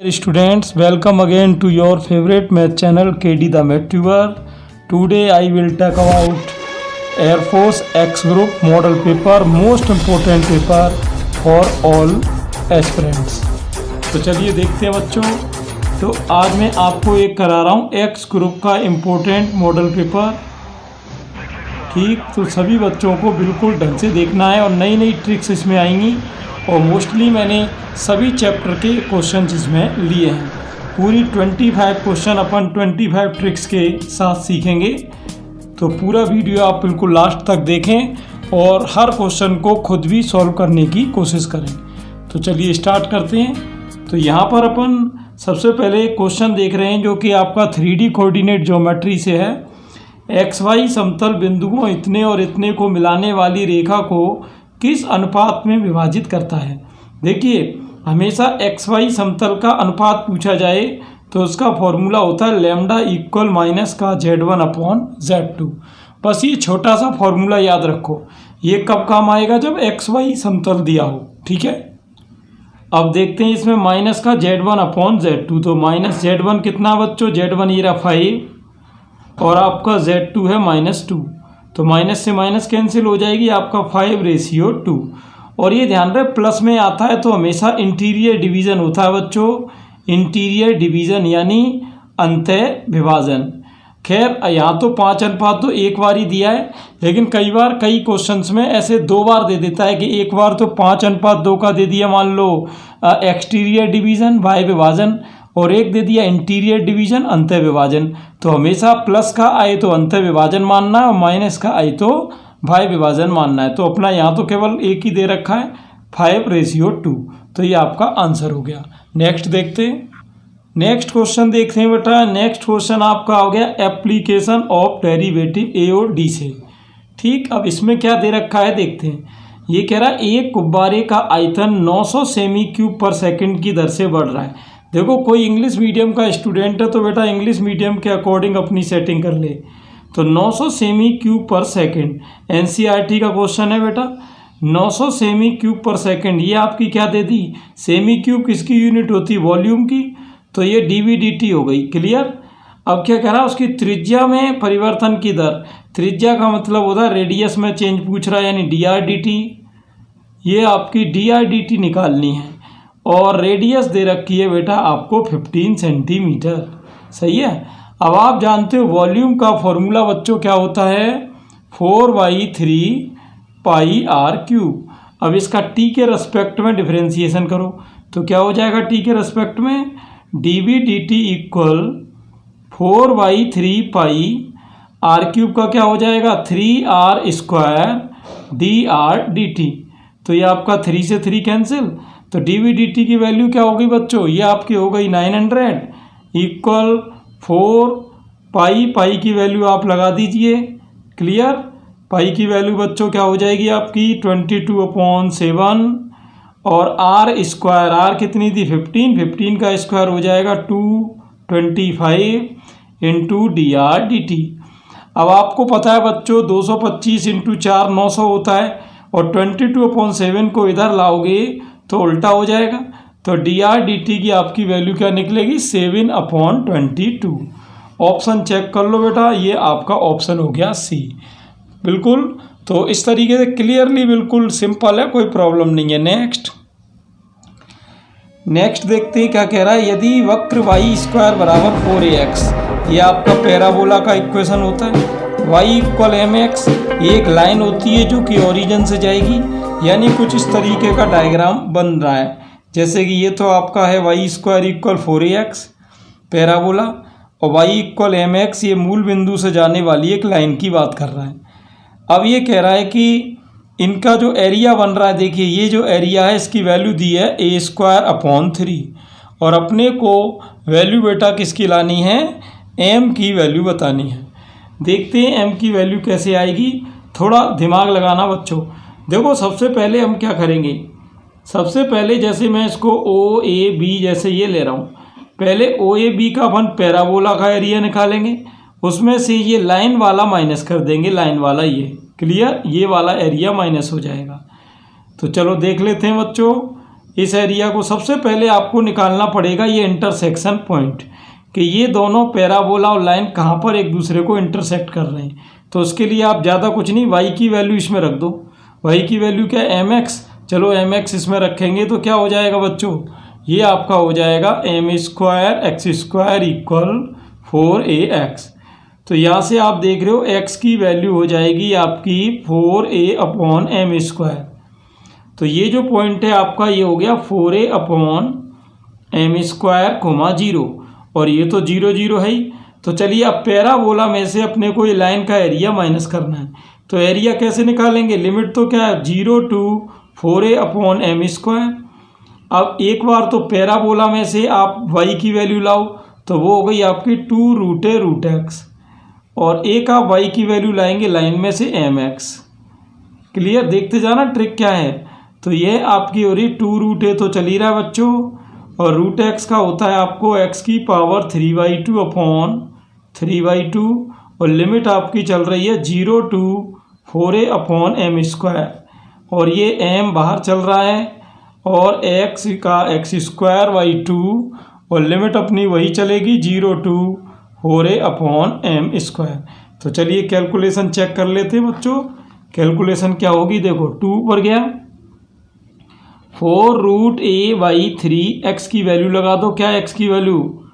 Students, welcome again to your favorite math channel KD the Math Tuber. Today I will talk about Air Force X Group model paper, most important paper for all aspirants. तो चलिए देखते हैं बच्चों। तो आज मैं आपको एक करा रहा हूँ X ग्रुप का इम्पोर्टेंट मॉडल पेपर। ठीक, तो सभी बच्चों को बिल्कुल ढंग से देखना है और नई नई ट्रिक्स इसमें आएंगी और मोस्टली मैंने सभी चैप्टर के क्वेश्चन इसमें लिए हैं। पूरी 25 क्वेश्चन अपन 25 ट्रिक्स के साथ सीखेंगे। तो पूरा वीडियो आप बिल्कुल लास्ट तक देखें और हर क्वेश्चन को खुद भी सॉल्व करने की कोशिश करें। तो चलिए स्टार्ट करते हैं। तो यहाँ पर अपन सबसे पहले क्वेश्चन देख रहे हैं जो कि आपका 3D कोऑर्डिनेट ज्योमेट्री से है। XY समतल बिंदुओं इतने और इतने को मिलाने वाली रेखा को किस अनुपात में विभाजित करता है। देखिए, हमेशा XY समतल का अनुपात पूछा जाए तो उसका फॉर्मूला होता है लैम्डा इक्वल माइनस का Z1 अपॉन Z2। बस ये छोटा सा फॉर्मूला याद रखो। ये कब काम आएगा? जब XY समतल दिया हो। ठीक है, अब देखते हैं इसमें माइनस का Z1 अपॉन Z2। तो माइनस Z1 कितना बच्चों? Z1 ये रहा 5 और आपका Z2 है -2। तो माइनस से माइनस कैंसिल हो जाएगी, आपका 5:2। और ये ध्यान रहे प्लस में आता है तो हमेशा इंटीरियर डिवीज़न होता है बच्चों। इंटीरियर डिवीज़न यानी अंतः विभाजन। खैर यहाँ तो 5 अनुपात तो एक बार ही दिया है, लेकिन कई बार कई क्वेश्चंस में ऐसे 2 बार दे देता है कि एक बार तो 5:2 का दे दिया, मान लो एक्सटीरियर डिवीज़न वाय विभाजन, और एक दे दिया इंटीरियर डिवीज़न अंतः विभाजन। तो हमेशा प्लस का आए तो अंतः विभाजन मानना है और माइनस का आए तो वाय विभाजन मानना है। तो अपना यहाँ तो केवल एक ही दे रखा है 5:2। तो ये आपका आंसर हो गया। नेक्स्ट देखते हैं। नेक्स्ट क्वेश्चन देखते हैं बेटा। नेक्स्ट क्वेश्चन आपका हो गया एप्लीकेशन ऑफ डेरिवेटिव ए और डी से। ठीक, अब इसमें क्या दे रखा है देखते हैं। ये कह रहा है एक गुब्बारे का आयतन 900 सेमी क्यूब पर सेकेंड की दर से बढ़ रहा है। देखो, कोई इंग्लिश मीडियम का स्टूडेंट है तो बेटा इंग्लिश मीडियम के अकॉर्डिंग अपनी सेटिंग कर ले। तो 900 सेमी क्यूब पर सेकेंड NCERT का क्वेश्चन है बेटा। 900 सेमी क्यूब पर सेकेंड, ये आपकी क्या दे दी? सेमी क्यूब किसकी यूनिट होती? वॉल्यूम की। तो ये dV/dt हो गई। क्लियर। अब क्या कह रहा है? उसकी त्रिज्या में परिवर्तन की दर। त्रिज्या का मतलब होता है रेडियस में चेंज पूछ रहा है, यानी dr/dt। ये आपकी dr/dt निकालनी है और रेडियस दे रखी है बेटा आपको 15 सेंटीमीटर। सही है। अब आप जानते हो वॉल्यूम का फॉर्मूला बच्चों क्या होता है? 4/3πr³। अब इसका टी के रेस्पेक्ट में डिफरेंशिएशन करो तो क्या हो जाएगा? टी के रेस्पेक्ट में dV/dt इक्वल 4/3πr³ का क्या हो जाएगा? 3r² dr/dt। तो ये आपका 3 से 3 कैंसिल। तो dV/dt की वैल्यू क्या हो गई बच्चों? ये आपकी हो गई 900 इक्वल 4π की वैल्यू आप लगा दीजिए। क्लियर। पाई की वैल्यू बच्चों क्या हो जाएगी आपकी? 22/7 और r², r कितनी थी? 15 का स्क्वायर हो जाएगा 225 × dr/dt। अब आपको पता है बच्चों 225 × 4 900 होता है और 22/7 को इधर लाओगे तो उल्टा हो जाएगा। तो dr/dt की आपकी वैल्यू क्या निकलेगी? 7/22। ऑप्शन चेक कर लो बेटा, ये आपका ऑप्शन हो गया C। बिल्कुल। तो इस तरीके से क्लियरली बिल्कुल सिंपल है, कोई प्रॉब्लम नहीं है। नेक्स्ट देखते हैं क्या कह रहा है। यदि वक्र y² = 4ax, ये आपका पैराबोला का इक्वेशन होता है। y = mx, ये एक लाइन होती है जो कि ओरिजिन से जाएगी, यानी कुछ इस तरीके का डायग्राम बन रहा है। जैसे कि ये तो आपका है y² = 4ax पैराबोला और y = mx, ये मूल बिंदु से जाने वाली एक लाइन की बात कर रहा है। अब ये कह रहा है कि इनका जो एरिया बन रहा है, देखिए ये जो एरिया है इसकी वैल्यू दी है a²/3 और अपने को वैल्यू बेटा किसकी लानी है? m की वैल्यू बतानी है। देखते हैं m की वैल्यू कैसे आएगी। थोड़ा दिमाग लगाना बच्चों। देखो, सबसे पहले हम क्या करेंगे? सबसे पहले जैसे मैं इसको OAB जैसे ये ले रहा हूँ, पहले OAB का अपन पैराबोला का एरिया निकालेंगे, उसमें से ये लाइन वाला माइनस कर देंगे, लाइन वाला ये। क्लियर। ये वाला एरिया माइनस हो जाएगा। तो चलो देख लेते हैं बच्चों। इस एरिया को सबसे पहले आपको निकालना पड़ेगा ये इंटरसेक्शन पॉइंट, कि ये दोनों पैराबोला और लाइन कहाँ पर एक दूसरे को इंटरसेक्ट कर रहे हैं। तो उसके लिए आप ज़्यादा कुछ नहीं, y की वैल्यू इसमें रख दो। y की वैल्यू क्या है, mx। चलो mx इसमें रखेंगे तो क्या हो जाएगा बच्चों, ये आपका हो जाएगा m² x² इक्वल 4ax। तो यहाँ से आप देख रहे हो x की वैल्यू हो जाएगी आपकी 4a/m²। तो ये जो पॉइंट है आपका ये हो गया 4a/m², 0, और ये तो 0 0 है ही। तो चलिए अब पैराबोला में से अपने को ये लाइन का एरिया माइनस करना है। तो एरिया कैसे निकालेंगे, लिमिट तो क्या है 0 to 4a/m²। अब एक बार तो पैराबोला में से आप y की वैल्यू लाओ तो वो हो गई आपकी 2√a√x, और एक आप y की वैल्यू लाएंगे लाइन में से mx। क्लियर, देखते जाना ट्रिक क्या है। तो ये आपकी हो रही 2√a तो चल ही रहा है बच्चों, और √x का होता है आपको x की पावर 3/2 और लिमिट आपकी चल रही है 0 to 4a/m², और ये m बाहर चल रहा है, और x का x²/2 और लिमिट अपनी वही चलेगी 0 to 4a/m²। तो चलिए कैलकुलेशन चेक कर लेते हैं बच्चों। कैलकुलेशन क्या होगी, देखो 2 ऊपर गया, 4√a/3, x की वैल्यू लगा दो। क्या x की वैल्यू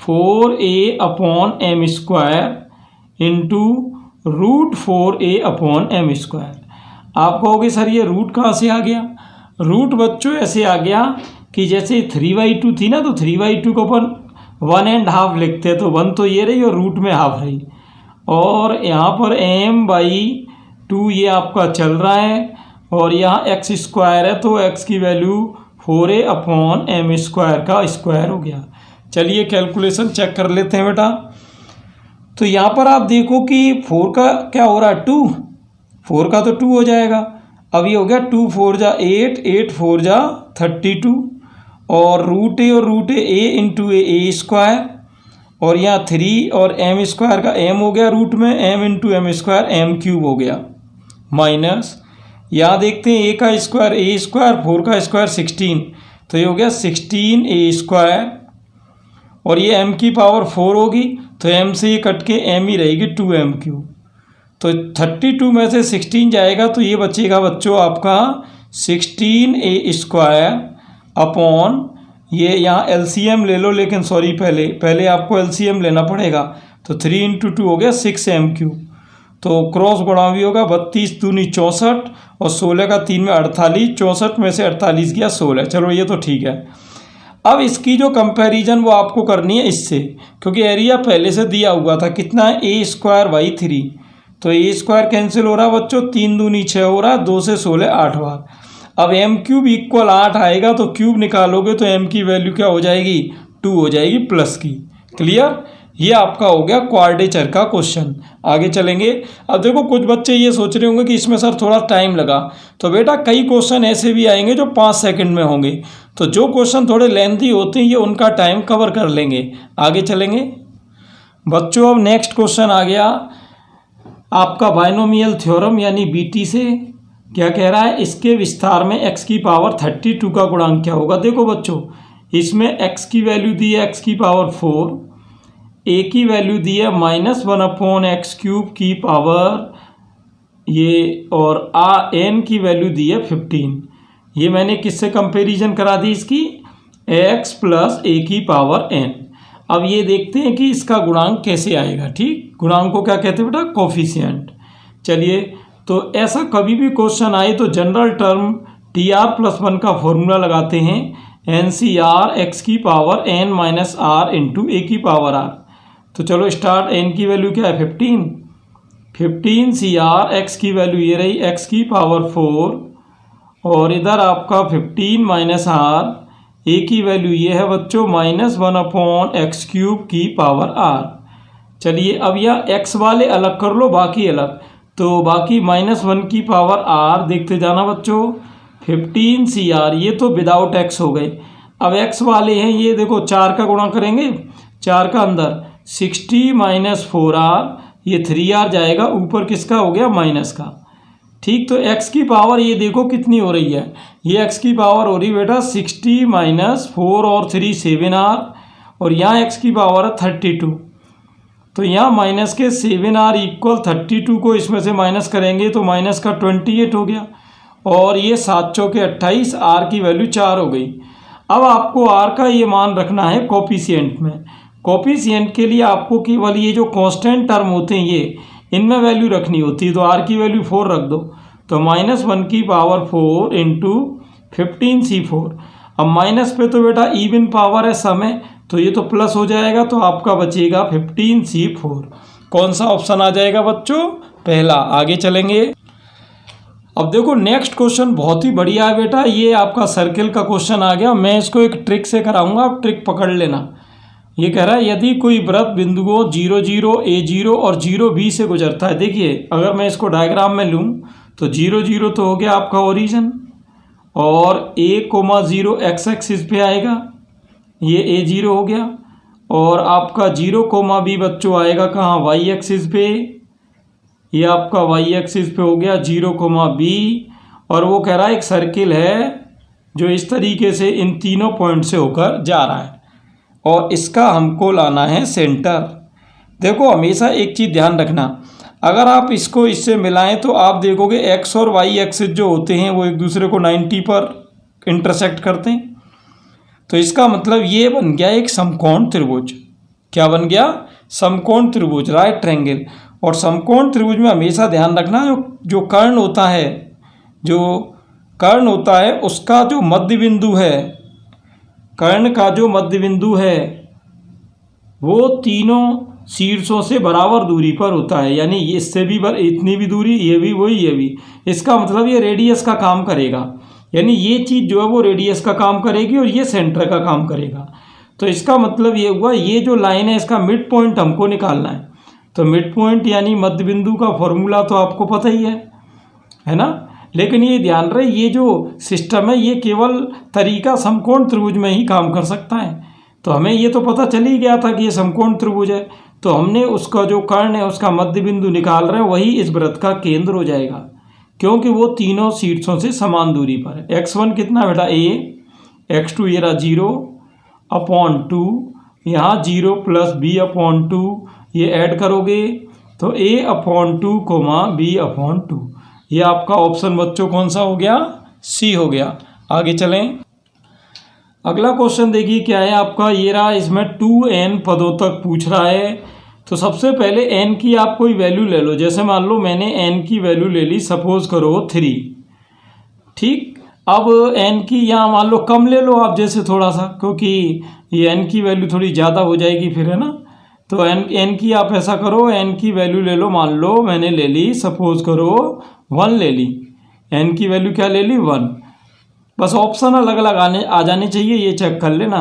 4a/m² इंटू √4a/m²। आप कहोगे सर ये रूट कहाँ से आ गया, रूट बच्चों ऐसे आ गया कि जैसे 3/2 थी ना, तो 3/2 को अपन 1.5 लिखते हैं, तो 1 तो ये रही और रूट में हाफ रही, और यहाँ पर m/2 ये आपका चल रहा है, और यहाँ x² है तो x की वैल्यू 4a/m² का स्क्वायर हो गया। चलिए कैलकुलेशन चेक कर लेते हैं बेटा। तो यहाँ पर आप देखो कि 4 का क्या हो रहा है 2, 4 का तो 2 हो जाएगा। अब ये हो गया 2 4 जा 8, 8 4 जा 32, और √a और √a इंटू a², और यहाँ 3 और m² का m हो गया रूट में, m इंटू m² m³ हो गया, माइनस यहाँ देखते हैं a का स्क्वायर a², 4 का स्क्वायर 16, तो ये हो गया 16a², और ये m की पावर 4 होगी, तो m से ये कट के m ही रहेगी 2m³। तो 32 में से 16 जाएगा तो ये बचेगा बच्चों आपका 16a² अपॉन, ये यहाँ LCM ले लो, लेकिन सॉरी पहले आपको LCM लेना पड़ेगा। तो 3 × 2 हो गया 6m³, तो क्रॉस गुणा भी होगा, 32 दूनी 64 और 16 का 3 में 48, 64 में से 48 गया 16। चलो ये तो ठीक है। अब इसकी जो कंपैरिजन वो आपको करनी है इससे, क्योंकि एरिया पहले से दिया हुआ था कितना है a²/3, तो a² कैंसिल हो रहा है बच्चों, 3 दूनी 6 हो रहा है, 2 से 16 8 बार। अब m³ इक्वल 8 आएगा तो क्यूब निकालोगे तो m की वैल्यू क्या हो जाएगी 2 हो जाएगी प्लस की। क्लियर, ये आपका हो गया क्वाड्रेचर का क्वेश्चन। आगे चलेंगे। अब देखो कुछ बच्चे ये सोच रहे होंगे कि इसमें सर थोड़ा टाइम लगा, तो बेटा कई क्वेश्चन ऐसे भी आएंगे जो 5 सेकंड में होंगे, तो जो क्वेश्चन थोड़े लेंथी होते हैं ये उनका टाइम कवर कर लेंगे। आगे चलेंगे बच्चों। अब नेक्स्ट क्वेश्चन आ गया आपका बाइनोमियल थ्योरम यानी BT से। क्या कह रहा है, इसके विस्तार में x की पावर 32 का गुणांक क्या होगा। देखो बच्चों इसमें x की वैल्यू दी है x की पावर 4, a की वैल्यू दी है -1/x³ की पावर ये, और n की वैल्यू दी है 15। ये मैंने किससे कंपैरिजन करा दी इसकी, x + a की पावर n। अब ये देखते हैं कि इसका गुणांक कैसे आएगा। ठीक, गुणांक को क्या कहते हैं बेटा, कोफिशिएंट। चलिए, तो ऐसा कभी भी क्वेश्चन आए तो जनरल टर्म TR+1 का फॉर्मूला लगाते हैं, NCR x की power n - r into a की पावर r। तो चलो स्टार्ट, n की वैल्यू क्या है 15, 15 CR, x की वैल्यू ये रही x की पावर 4, और इधर आपका 15 - r, a की वैल्यू ये है बच्चों -1/x³ की पावर r। चलिए अब यह x वाले अलग कर लो, बाकी अलग, तो बाकी -1 की पावर r देखते जाना बच्चों। 15 CR ये तो विदाउट x हो गए। अब x वाले हैं ये देखो 4 का गुणा करेंगे, 4 का अंदर 60 - 4r, ये 3r जाएगा, ऊपर किसका हो गया माइनस का। ठीक, तो x की पावर ये देखो कितनी हो रही है, ये x की पावर हो रही बेटा 60 माइनस 4 और 3 7r, और यहाँ x की पावर है 32। तो यहाँ माइनस के 7r इक्वल 32 को इसमें से माइनस करेंगे तो माइनस का 28 हो गया, और ये 7 चौके 28, r की वैल्यू 4 हो गई। अब आपको r का ये मान रखना है कोफिशिएंट में। कोफिशिएंट के लिए आपको केवल ये जो कांस्टेंट टर्म होते हैं ये इनमें वैल्यू रखनी होती है, तो r की वैल्यू 4 रख दो, तो -1 की पावर 4 इंटू 15c4। अब माइनस पे तो बेटा इवन पावर है, सम है, तो ये तो प्लस हो जाएगा, तो आपका बचेगा 15c4। कौन सा ऑप्शन आ जाएगा बच्चों? पहला। आगे चलेंगे। अब देखो नेक्स्ट क्वेश्चन बहुत ही बढ़िया है बेटा, ये आपका सर्किल का क्वेश्चन आ गया। मैं इसको एक ट्रिक से कराऊंगा, आप ट्रिक पकड़ लेना। ये कह रहा है यदि कोई वृत्त बिंदुओं 0 0 a0 और 0 b से गुजरता है। देखिए अगर मैं इसको डायग्राम में लूँ तो 0 0 तो हो गया आपका ओरिजिन, और a,0 x एक्सिस पे आएगा, ये a0 हो गया, और आपका 0, b बच्चों आएगा कहाँ? y एक्सिस पे, ये आपका y एक्सिस पे हो गया 0, b। और वो कह रहा है एक सर्किल है जो इस तरीके से इन तीनों पॉइंट से होकर जा रहा है, और इसका हमको लाना है सेंटर। देखो हमेशा एक चीज़ ध्यान रखना, अगर आप इसको इससे मिलाएं तो आप देखोगे x और y एक्सिस जो होते हैं वो एक दूसरे को 90 पर इंटरसेक्ट करते हैं। तो इसका मतलब ये बन गया एक समकोण त्रिभुज। क्या बन गया? समकोण त्रिभुज, राइट ट्रायंगल। और समकोण त्रिभुज में हमेशा ध्यान रखना जो कर्ण होता है उसका जो मध्य बिंदु है, कर्ण का जो मध्य बिंदु है वो तीनों शीर्षों से बराबर दूरी पर होता है, यानी इससे भी इतनी भी दूरी, ये भी वही, ये भी। इसका मतलब ये रेडियस का काम करेगा, यानी ये चीज़ जो है वो रेडियस का काम करेगी और ये सेंटर का काम करेगा। तो इसका मतलब ये हुआ ये जो लाइन है इसका मिड पॉइंट हमको निकालना है। तो मिड पॉइंट यानी मध्य बिंदु का फॉर्मूला तो आपको पता ही है ना। लेकिन ये ध्यान रहे ये जो सिस्टम है ये केवल तरीका समकोण त्रिभुज में ही काम कर सकता है। तो हमें ये तो पता चल ही गया था कि ये समकोण त्रिभुज है, तो हमने उसका जो कर्ण है उसका मध्य बिंदु निकाल रहे हैं, वही इस वृत्त का केंद्र हो जाएगा, क्योंकि वो तीनों शीर्षों से समान दूरी पर है। x1 कितना बेटा a, x2 ये रहा 0/2, यहाँ 0 + b/2, ये ऐड करोगे तो a/2, b/2। ये आपका ऑप्शन बच्चों कौन सा हो गया? सी हो गया। आगे चलें। अगला क्वेश्चन देखिए क्या है आपका, ये रहा, इसमें 2n पदों तक पूछ रहा है। तो सबसे पहले n की आप कोई वैल्यू ले लो, जैसे मान लो मैंने n की वैल्यू ले ली, सपोज करो 3। ठीक, अब n की यहाँ मान लो कम ले लो आप, जैसे थोड़ा सा, क्योंकि ये n की वैल्यू थोड़ी ज़्यादा हो जाएगी फिर, है ना। तो n की आप ऐसा करो, n की वैल्यू ले लो, मान लो मैंने ले ली, सपोज करो 1 ले ली, n की वैल्यू क्या ले ली? 1। बस ऑप्शन अलग अलग आ जाने चाहिए, ये चेक कर लेना।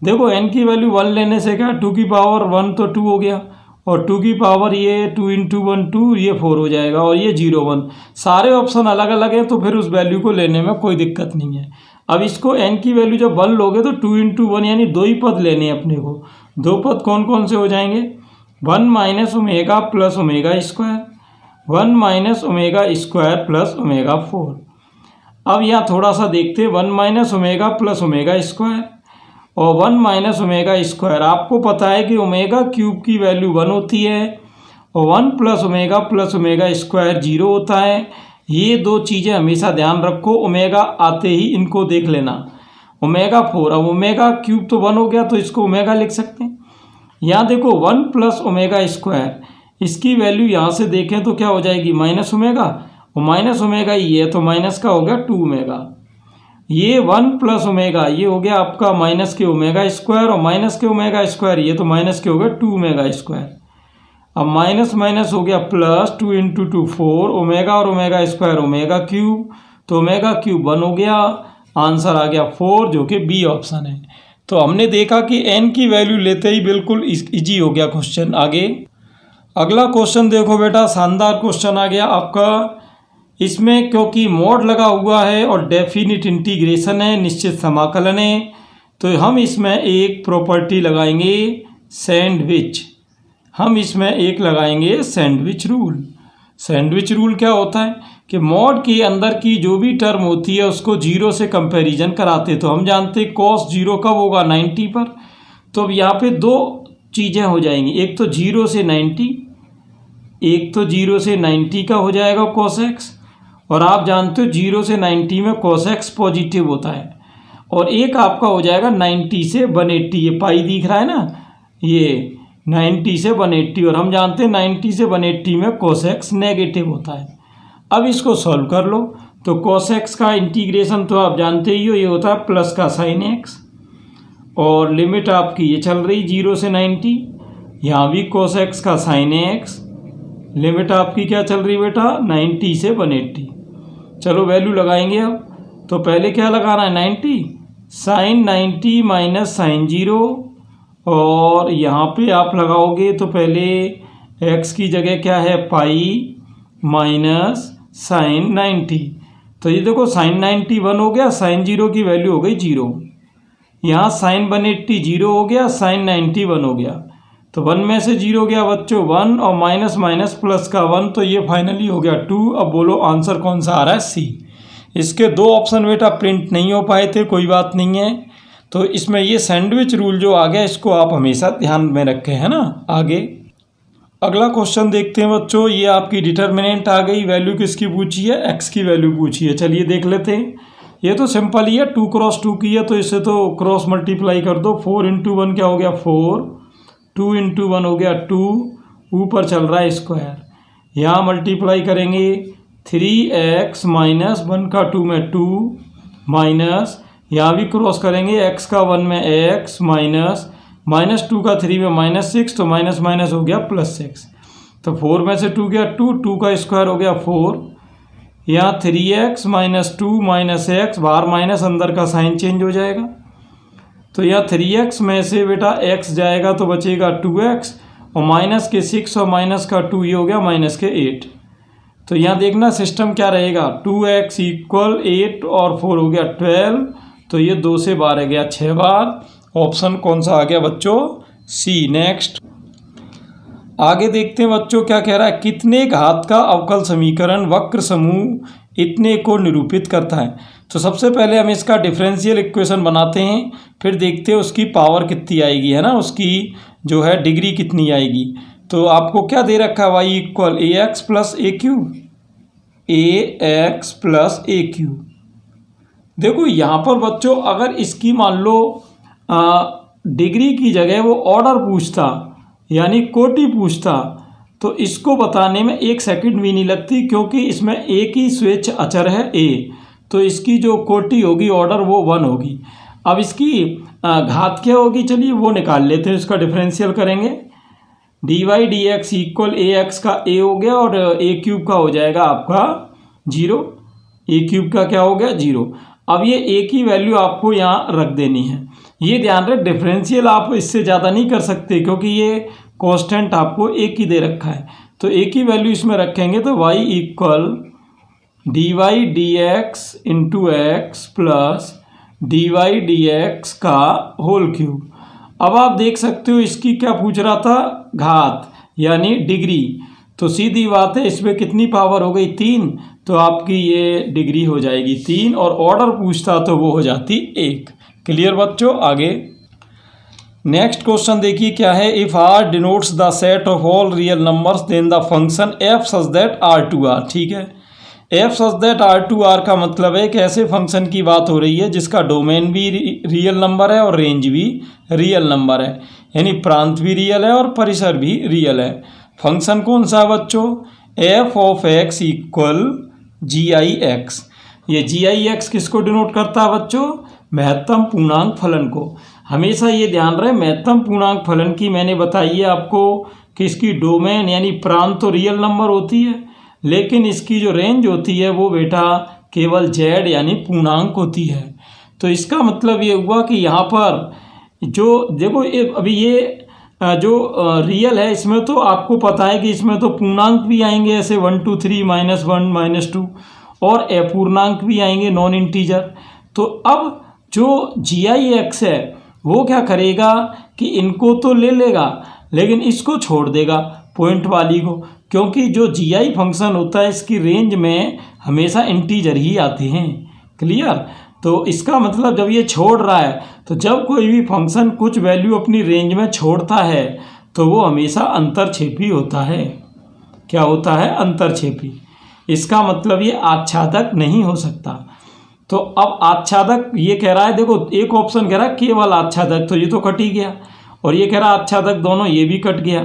देखो n की वैल्यू 1 लेने से क्या 2 की पावर 1 तो 2 हो गया, और 2 की पावर ये 2 × 1 2, ये 4 हो जाएगा, और ये 0 1। सारे ऑप्शन अलग अलग हैं तो फिर उस वैल्यू को लेने में कोई दिक्कत नहीं है। अब इसको n की वैल्यू जब 1 लोगे तो 2 × 1 यानी 2 ही पद लेने हैं अपने को। 2 पद कौन कौन से हो जाएंगे? 1 - ω + ω², 1 - ω² + ω4। अब यहाँ थोड़ा सा देखते हैं, 1 - ω + ω² और 1 - ω²। आपको पता है कि ω³ की वैल्यू 1 होती है और 1 + ω + ω² 0 होता है। ये दो चीज़ें हमेशा ध्यान रखो, ओमेगा आते ही इनको देख लेना। ω4, अब ω³ तो 1 हो गया तो इसको ओमेगा लिख सकते हैं। यहाँ देखो 1 + ω², इसकी वैल्यू यहाँ से देखें तो क्या हो जाएगी? -ω, और -ω ही है तो माइनस का हो गया 2ω। ये 1 + ω ये हो गया आपका -के ω², और -के ω², ये तो माइनस के हो गया 2ω²। अब माइनस माइनस हो गया प्लस, 2 × 2 4, ओमेगा और ω² ω³, तो ω³ 1 हो गया। आंसर आ गया 4, जो कि बी ऑप्शन है। तो हमने देखा कि n की वैल्यू लेते ही बिल्कुल इजी हो गया क्वेश्चन। आगे अगला क्वेश्चन देखो बेटा, शानदार क्वेश्चन आ गया आपका। इसमें क्योंकि मोड लगा हुआ है और डेफिनिट इंटीग्रेशन है, निश्चित समाकलन है, तो हम इसमें एक प्रॉपर्टी लगाएंगे सैंडविच। हम इसमें एक लगाएंगे सैंडविच रूल। सैंडविच रूल क्या होता है कि मॉड के अंदर की जो भी टर्म होती है उसको जीरो से कंपैरिजन कराते। तो हम जानते हैं कॉस जीरो कब होगा, 90 पर। तो अब यहाँ पे दो चीज़ें हो जाएंगी, एक तो जीरो से 90, एक तो जीरो से 90 का हो जाएगा कॉस एक्स, और आप जानते हो जीरो से 90 में कॉस एक्स पॉजिटिव होता है, और एक आपका हो जाएगा 90 से 180, ये पाई दिख रहा है ना, ये 90 से 180, और हम जानते हैं 90 से 180 में cos x नेगेटिव होता है। अब इसको सॉल्व कर लो, तो cos x का इंटीग्रेशन तो आप जानते ही हो, ये होता है प्लस का साइन x, और लिमिट आपकी ये चल रही 0 से 90, यहाँ भी cos x का साइन x, लिमिट आपकी क्या चल रही बेटा, 90 से 180। चलो वैल्यू लगाएंगे अब। तो पहले क्या लगाना है, 90, साइन 90 माइनस साइन 0, और यहाँ पे आप लगाओगे तो पहले x की जगह क्या है, पाई माइनस साइन 90। तो ये देखो साइन 90 1 हो गया, साइन 0 की वैल्यू हो गई 0, यहाँ साइन 180 0 हो गया, साइन 90 1 हो गया। तो 1 में से 0 गया बच्चों 1, और माइनस माइनस प्लस का 1, तो ये फाइनली हो गया 2। अब बोलो आंसर कौन सा आ रहा है, सी। इसके दो ऑप्शन बेटा प्रिंट नहीं हो पाए थे, कोई बात नहीं है। तो इसमें ये सैंडविच रूल जो आ गया इसको आप हमेशा ध्यान में रखें, है ना। आगे अगला क्वेश्चन देखते हैं बच्चों। ये आपकी डिटर्मिनेंट आ गई, वैल्यू किसकी पूछी है, एक्स की वैल्यू पूछी है। चलिए देख लेते हैं। ये तो सिंपल ही है, 2 क्रॉस 2 की है, तो इसे तो क्रॉस मल्टीप्लाई कर दो। 4 इंटू 1 क्या हो गया 4, 2 इंटू 1 हो गया 2, ऊपर चल रहा है स्क्वायर, यहाँ मल्टीप्लाई करेंगे 3x माइनस 1 का 2 में 2, माइनस यहाँ भी क्रॉस करेंगे x का 1 में x, माइनस माइनस 2 का 3 में माइनस 6, तो माइनस माइनस हो गया प्लस 6। तो 4 में से 2 गया 2, 2 का स्क्वायर हो गया 4, यहाँ 3x माइनस 2 माइनस x, बाहर माइनस अंदर का साइन चेंज हो जाएगा। तो यहाँ 3x में से बेटा x जाएगा तो बचेगा 2x, और माइनस के 6 और माइनस का 2, ये हो गया माइनस के 8। तो यहाँ देखना सिस्टम क्या रहेगा, 2x इक्वल 8 और 4 हो गया 12, तो ये 2 से 12 गया 6 बार। ऑप्शन कौन सा आ गया बच्चों, सी। नेक्स्ट आगे देखते हैं बच्चों क्या कह रहा है। कितने घात का अवकल समीकरण वक्र समूह इतने को निरूपित करता है। तो सबसे पहले हम इसका डिफरेंशियल इक्वेशन बनाते हैं, फिर देखते हैं उसकी पावर कितनी आएगी, है ना, उसकी जो है डिग्री कितनी आएगी। तो आपको क्या दे रखा है, Y equal A x plus A Q, A x plus A Q. देखो यहाँ पर बच्चों अगर इसकी मान लो डिग्री की जगह वो ऑर्डर पूछता, यानी कोटि पूछता, तो इसको बताने में 1 सेकंड भी नहीं लगती, क्योंकि इसमें एक ही स्वेच्छ अचर है ए, तो इसकी जो कोटि होगी ऑर्डर वो 1 होगी। अब इसकी घात क्या होगी, चलिए वो निकाल लेते हैं, इसका डिफरेंशियल करेंगे। D Y D X equal A X का ए हो गया, और ए क्यूब का हो जाएगा आपका 0, ए क्यूब का क्या हो गया 0। अब ये ए की वैल्यू आपको यहाँ रख देनी है। ये ध्यान रहे डिफरेंशियल आप इससे ज़्यादा नहीं कर सकते, क्योंकि ये कांस्टेंट आपको एक ही दे रखा है। तो ए की वैल्यू इसमें रखेंगे तो y equal d Y D x into x plus d Y D x का होल क्यूब। अब आप देख सकते हो इसकी क्या पूछ रहा था, घात यानी डिग्री। तो सीधी बात है, इसमें कितनी पावर हो गई 3, तो आपकी ये डिग्री हो जाएगी 3, और ऑर्डर पूछता तो वो हो जाती 1। क्लियर बच्चों। आगे नेक्स्ट क्वेश्चन देखिए क्या है। If R denotes the set of all real numbers then the function f such that R to R. ठीक है, f such that R to R का मतलब है कि ऐसे फंक्शन की बात हो रही है जिसका डोमेन भी रियल नंबर है और रेंज भी रियल नंबर है, यानी प्रांत भी रियल है और परिसर भी रियल है। फंक्शन कौन सा है बच्चों, f of x equal g i x. ये जी आई एक्स किसको डिनोट करता है बच्चों, महत्तम पूर्णांक फलन को। हमेशा ये ध्यान रहे महत्तम पूर्णांक फलन की मैंने बताई है आपको कि इसकी डोमेन यानी प्रांत तो रियल नंबर होती है, लेकिन इसकी जो रेंज होती है वो बेटा केवल जेड यानी पूर्णांक होती है। तो इसका मतलब ये हुआ कि यहाँ पर जो देखो अभी ये जो रियल है इसमें तो आपको पता है कि इसमें तो पूर्णांक भी आएंगे, ऐसे 1 2 3 -1 -2, और अपूर्णांक भी आएंगे नॉन इंटीजर। तो अब जो जी आई एक्स है वो क्या करेगा कि इनको तो ले लेगा लेकिन इसको छोड़ देगा पॉइंट वाली को। क्योंकि जो GI फंक्शन होता है इसकी रेंज में हमेशा इंटीजर ही आते हैं। क्लियर। तो इसका मतलब जब ये छोड़ रहा है तो जब कोई भी फंक्शन कुछ वैल्यू अपनी रेंज में छोड़ता है तो वो हमेशा अंतरछेपी होता है। क्या होता है? अंतरछेपी। इसका मतलब ये आच्छादक नहीं हो सकता। तो अब आच्छादक ये कह रहा है, देखो एक ऑप्शन कह रहा है केवल आच्छादक, तो ये तो कट ही गया, और ये कह रहा है आच्छादक दोनों, ये भी कट गया।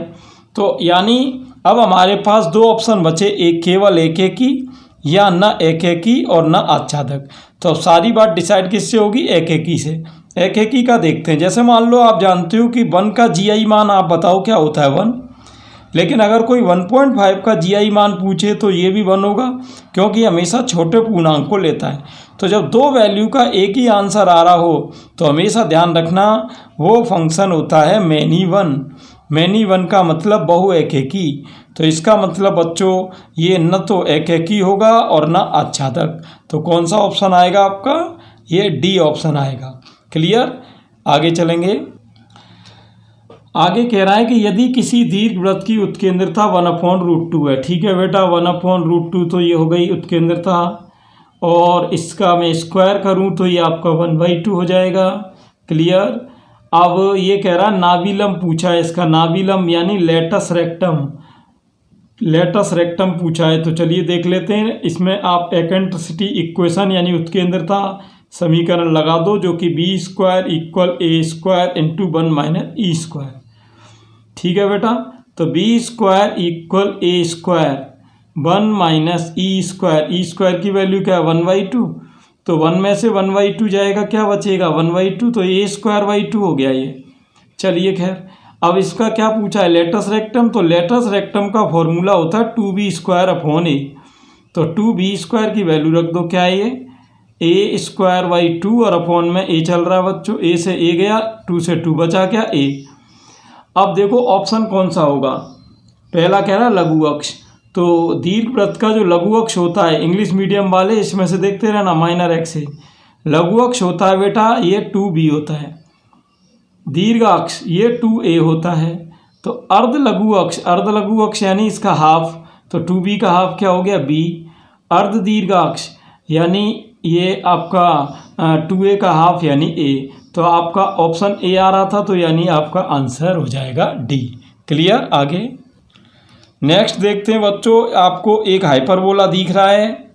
तो यानी अब हमारे पास दो ऑप्शन बचे, एक केवल एकेकी या न एकेकी और न आच्छादक। तो अब सारी बात डिसाइड किससे होगी? एकेकी से। एकेकी का देखते हैं। जैसे मान लो आप जानते हो कि 1 का GI मान आप बताओ क्या होता है? 1। लेकिन अगर कोई 1.5 का GI मान पूछे तो ये भी 1 होगा, क्योंकि हमेशा छोटे पूर्णांक को लेता है। तो जब दो वैल्यू का एक ही आंसर आ रहा हो तो हमेशा ध्यान रखना वो फंक्शन होता है मैनी वन। मैनी वन का मतलब बहु एकेकी। तो इसका मतलब बच्चों ये न तो एकेकी होगा और न आच्छादक। तो कौन सा ऑप्शन आएगा आपका? ये डी ऑप्शन आएगा। क्लियर। आगे चलेंगे। आगे कह रहा है कि यदि किसी दीर्घवृत्त की उत्केंद्रता 1/√2 है। ठीक है बेटा, 1/√2 तो ये हो गई उत्केंद्रता, और इसका मैं स्क्वायर करूं तो ये आपका 1/2 हो जाएगा। क्लियर। अब ये कह रहा है नाभिलम पूछा है, इसका नाभिलम यानी लेटस रेक्टम, लेटस रेक्टम पूछा है। तो चलिए देख लेते हैं। इसमें आप एक्सेंट्रिसिटी इक्वेशन यानी उत्केंद्रता समीकरण लगा दो, जो कि B² = A² × 1 - E²। ठीक है बेटा। तो B² = A², 1 - E²। E² की वैल्यू क्या है? 1/2। तो 1 में से 1/2 जाएगा, क्या बचेगा? 1/2। तो A²/2 हो गया ये। चलिए खैर, अब इसका क्या पूछा है? Latus rectum. तो लेटस रेक्टम का फॉर्मूला होता है 2B²/A। तो 2B² की वैल्यू रख दो, क्या है ये? A²/2, और अपॉन में A चल रहा है बच्चों, A से A गया, 2 से 2 बचा, क्या? A। अब देखो ऑप्शन कौन सा होगा। पहला कह रहा है लघु अक्ष। तो दीर्घवृत्त का जो लघु अक्ष होता है, इंग्लिश मीडियम वाले इसमें से देखते रहना, माइनर एक्स है। लघु अक्ष होता है बेटा ये 2B होता है। दीर्घ अक्ष ये 2A होता है। तो अर्ध लघु अक्ष, अर्ध लघु अक्ष यानी इसका हाफ, तो 2B का हाफ क्या हो गया? B। अर्ध दीर्घ अक्ष यानी ये आपका 2A का हाफ यानी A। तो आपका ऑप्शन A आ रहा था, तो यानी आपका आंसर हो जाएगा D। क्लियर। आगे नेक्स्ट देखते हैं बच्चों। आपको एक हाइपरबोला दिख रहा है,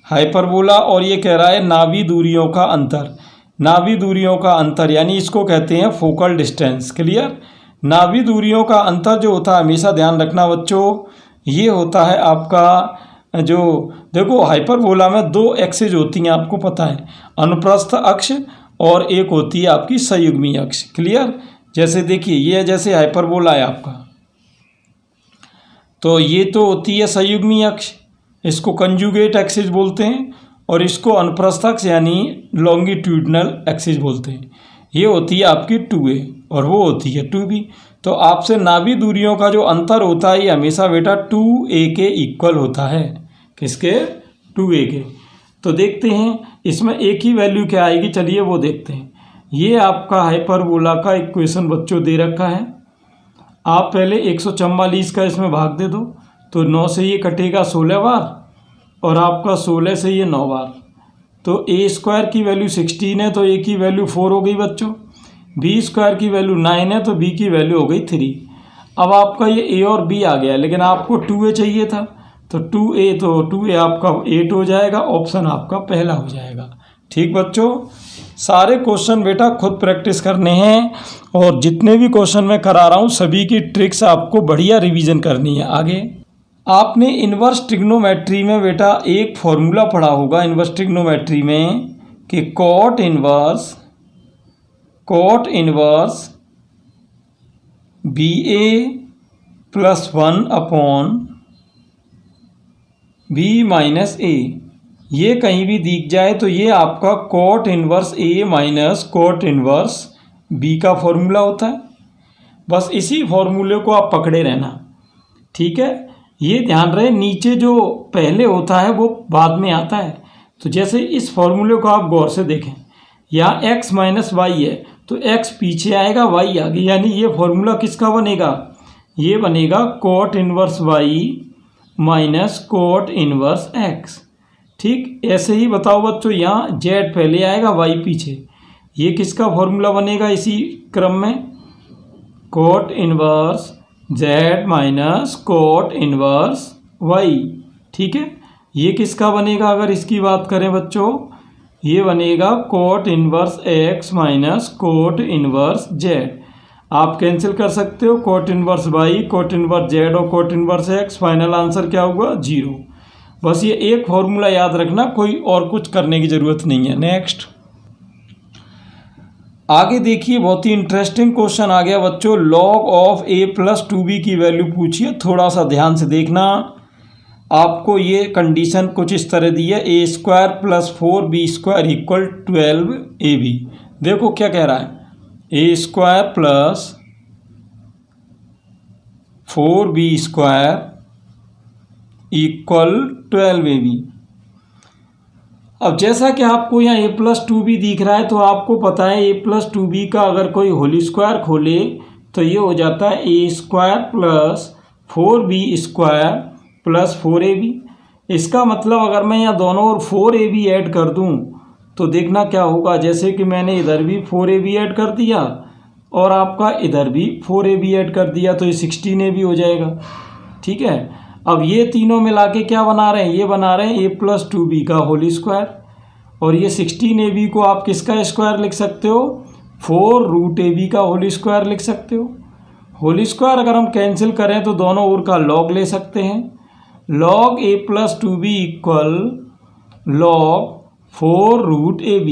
हाइपरबोला, और ये कह रहा है नाभि दूरियों का अंतर। नाभि दूरियों का अंतर यानी इसको कहते हैं फोकल डिस्टेंस। क्लियर। नाभि दूरियों का अंतर जो होता है, हमेशा ध्यान रखना बच्चों, ये होता है आपका जो, देखो हाइपरबोला में 2 एक्सिस होती हैं, आपको पता है, अनुप्रस्थ अक्ष और एक होती है आपकी संयुग्मी अक्ष। क्लियर। जैसे देखिए ये जैसे हाइपरबोला है आपका, तो ये तो होती है संयुग्मी अक्ष, इसको कंजुगेट एक्सिस बोलते हैं, और इसको अनुप्रस्थ अक्ष यानी लॉन्गिट्यूडनल एक्सिस बोलते हैं। ये होती है आपकी 2A और वो होती है 2B। तो आपसे नाभि दूरियों का जो अंतर होता है ये हमेशा बेटा 2A के इक्वल होता है। किसके? 2A के। तो देखते हैं इसमें एक ही वैल्यू क्या आएगी, चलिए वो देखते हैं। ये आपका हाइपरबोला का इक्वेशन बच्चों दे रखा है। आप पहले 144 का इसमें भाग दे दो, तो 9 से ये कटेगा 16 बार, और आपका 16 से ये 9 बार। तो A² की वैल्यू 16 है, तो A की वैल्यू 4 हो गई बच्चों। B² की वैल्यू 9 है, तो B की वैल्यू हो गई 3। अब आपका ये A और B आ गया, लेकिन आपको 2A चाहिए था, तो 2A, तो 2A आपका 8 हो जाएगा। ऑप्शन आपका पहला हो जाएगा। ठीक बच्चों, सारे क्वेश्चन बेटा खुद प्रैक्टिस करने हैं, और जितने भी क्वेश्चन मैं करा रहा हूँ सभी की ट्रिक्स आपको बढ़िया रिवीजन करनी है। आगे आपने इन्वर्स ट्रिग्नोमेट्री में बेटा एक फॉर्मूला पढ़ा होगा, इन्वर्स ट्रिग्नोमेट्री में, कि cot inverse BA + 1/B - A। ये कहीं भी दिख जाए तो ये आपका cot inverse A - cot inverse B का फॉर्मूला होता है। बस इसी फॉर्मूले को आप पकड़े रहना। ठीक है। ये ध्यान रहे नीचे जो पहले होता है वो बाद में आता है। तो जैसे इस फॉर्मूले को आप गौर से देखें, यहाँ x - y है, तो x पीछे आएगा, y आगे, यानी ये फॉर्मूला किसका बनेगा? ये बनेगा cot inverse y minus cot inverse x. ठीक, ऐसे ही बताओ बच्चों, यहाँ जेड पहले आएगा वाई पीछे, ये किसका फॉर्मूला बनेगा इसी क्रम में, cot inverse z minus cot inverse y. ठीक है, ये किसका बनेगा अगर इसकी बात करें बच्चों, ये बनेगा cot inverse x minus cot inverse z. आप कैंसिल कर सकते हो, cot inverse y, cot inverse z और cot inverse x, final answer क्या हुआ 0। बस ये एक फॉर्मूला याद रखना, कोई और कुछ करने की ज़रूरत नहीं है। नेक्स्ट, आगे देखिए, बहुत ही इंटरेस्टिंग क्वेश्चन आ गया बच्चों, log of a plus 2b की वैल्यू पूछिए। थोड़ा सा ध्यान से देखना, आपको ये कंडीशन कुछ इस तरह दी है, a square plus 4b² equal 12ab। देखो क्या कह रहा है, a square plus 4b² equal 12ab। अब जैसा कि आपको यहाँ a प्लस 2b दिख रहा है, तो आपको पता है a प्लस 2b का अगर कोई होल स्क्वायर खोले तो ये हो जाता है a square plus 4b² plus 4ab। इसका मतलब अगर मैं यहाँ दोनों ओर 4ab ऐड कर दूँ तो देखना क्या होगा, जैसे कि मैंने इधर भी 4ab ऐड कर दिया और आपका इधर भी 4ab ऐड कर दिया, तो ये 16ab हो जाएगा। ठीक है, अब ये तीनों मिला के क्या बना रहे हैं, ये बना रहे हैं a प्लस 2b का होल स्क्वायर, और ये 16ab को आप किसका स्क्वायर लिख सकते हो, 4√ab का होल स्क्वायर लिख सकते हो। होल स्क्वायर अगर हम कैंसिल करें तो दोनों ओर का लॉग ले सकते हैं, log a plus 2b equal log 4√ab।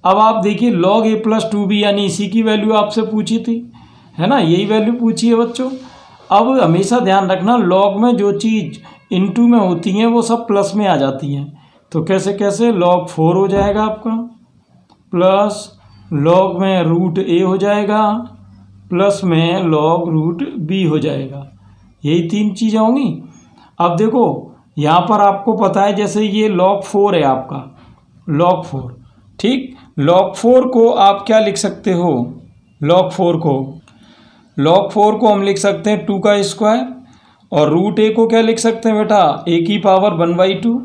अब आप देखिए लॉग a प्लस 2b यानी इसी की वैल्यू आपसे पूछी थी, है ना, यही वैल्यू पूछी है बच्चों। अब हमेशा ध्यान रखना, लॉग में जो चीज़ इनटू में होती हैं वो सब प्लस में आ जाती हैं, तो कैसे कैसे, लॉग 4 हो जाएगा आपका, प्लस लॉग में √a हो जाएगा, प्लस में लॉग √b हो जाएगा। यही तीन चीज़ें होंगी। अब देखो यहाँ पर आपको पता है, जैसे ये log 4 है आपका, log 4। ठीक, log 4 को आप क्या लिख सकते हो, log 4 को हम लिख सकते हैं 2 का स्क्वायर, और √a को क्या लिख सकते हैं बेटा, a की पावर 1/2,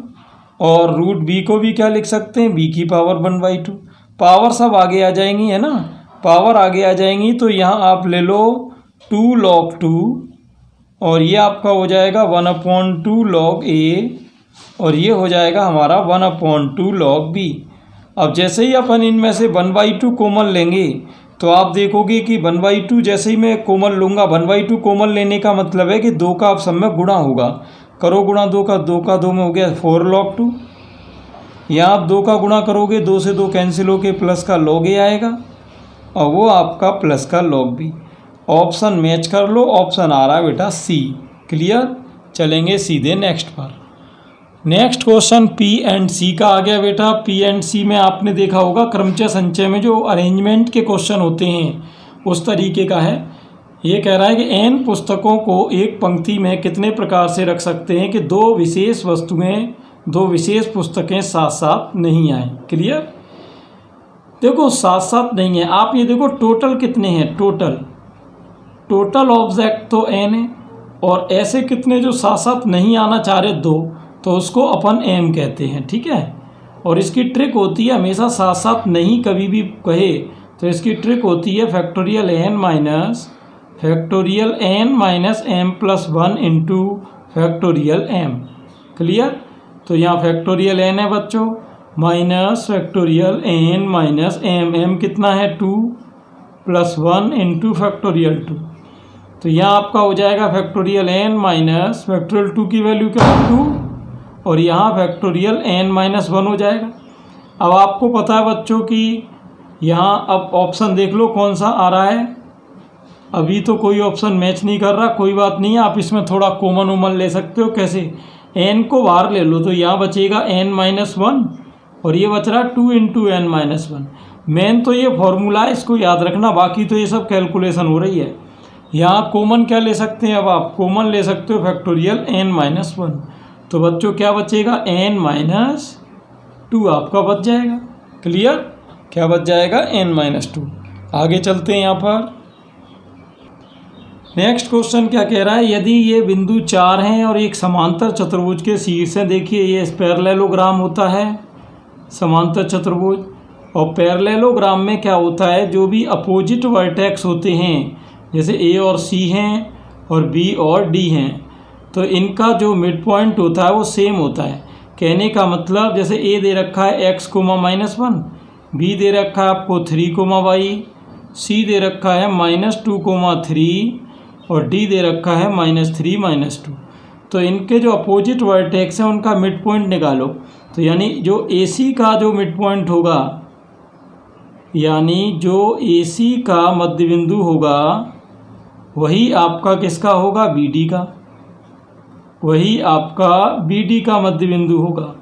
और √b को भी क्या लिख सकते हैं, b की पावर 1/2। पावर सब आगे आ जाएंगी, है ना, पावर आगे आ जाएंगी, तो यहाँ आप ले लो 2 log 2, और ये आपका हो जाएगा 1/2 log a, और ये हो जाएगा हमारा 1/2 log b। अब जैसे ही अपन इनमें से 1/2 कॉमन लेंगे तो आप देखोगे कि 1/2 जैसे ही मैं कॉमन लूँगा, 1/2 कॉमन लेने का मतलब है कि 2 का आप सब में गुणा होगा, करो गुणा 2 का, 2 का 2 में हो गया 4 log 2। यहाँ आप 2 का गुणा करोगे, 2 से 2 कैंसिल होके प्लस का log a आएगा, और वो आपका प्लस का log b। ऑप्शन मैच कर लो, ऑप्शन आ रहा है बेटा सी। क्लियर, चलेंगे सीधे नेक्स्ट पर। नेक्स्ट क्वेश्चन पी एंड सी का आ गया बेटा। पी एंड सी में आपने देखा होगा क्रमचय संचय में जो अरेंजमेंट के क्वेश्चन होते हैं उस तरीके का है। ये कह रहा है कि n पुस्तकों को एक पंक्ति में कितने प्रकार से रख सकते हैं कि दो विशेष वस्तुएं, दो विशेष पुस्तकें साथ साथ नहीं आए। क्लियर, देखो साथ साथ नहीं है, आप ये देखो टोटल कितने हैं, टोटल ऑब्जेक्ट तो n है, और ऐसे कितने जो साथ साथ नहीं आना चाह रहे दो, तो उसको अपन m कहते हैं। ठीक है, और इसकी ट्रिक होती है हमेशा साथ साथ नहीं कभी भी कहे तो इसकी ट्रिक होती है factorial n minus m plus 1 into factorial m। Clear, तो यहाँ फैक्टोरियल n है बच्चों, minus factorial n minus m कितना है 2 प्लस 1 इंटू फैक्टोरियल 2। तो यहाँ आपका हो जाएगा फैक्टोरियल n माइनस फैक्टोरियल 2 की वैल्यू क्या है 2, और यहाँ फैक्टोरियल n माइनस 1 हो जाएगा। अब आपको पता है बच्चों कि यहाँ अब ऑप्शन देख लो कौन सा आ रहा है। अभी तो कोई ऑप्शन मैच नहीं कर रहा, कोई बात नहीं है, आप इसमें थोड़ा कॉमन उमन ले सकते हो। कैसे, n को बाहर ले लो तो यहाँ बचेगा n माइनस 1, और ये बच रहा है 2 इंटू n माइनस 1। मेन तो ये फॉर्मूला है, इसको याद रखना, बाकी तो ये सब कैलकुलेशन हो रही है। यहाँ कॉमन क्या ले सकते हैं, अब आप कॉमन ले सकते हो फैक्टोरियल n माइनस 1। तो बच्चों क्या बचेगा, n माइनस 2 आपका बच जाएगा। क्लियर, क्या बच जाएगा, n माइनस 2। आगे चलते हैं यहाँ पर। नेक्स्ट क्वेश्चन क्या कह रहा है, यदि ये बिंदु 4 हैं और एक समांतर चतुर्भुज के शीर्ष है, देखिए ये पैरेललोग्राम होता है समांतर चतुर्भुज, और पैरेललोग्राम में क्या होता है, जो भी अपोजिट वर्टेक्स होते हैं जैसे ए और सी हैं और बी और डी हैं, तो इनका जो मिड पॉइंट होता है वो सेम होता है। कहने का मतलब जैसे ए दे रखा है x, -1, बी दे रखा है आपको 3, y, सी दे रखा है -2, 3 और डी दे रखा है -3, 2। तो इनके जो अपोजिट वर्टेक्स हैं उनका मिड पॉइंट निकालो। तो यानी जो AC का जो मिड पॉइंट होगा, यानी जो AC का मध्य बिंदु होगा वही आपका किसका होगा, BD का, वही आपका BD का मध्य बिंदु होगा।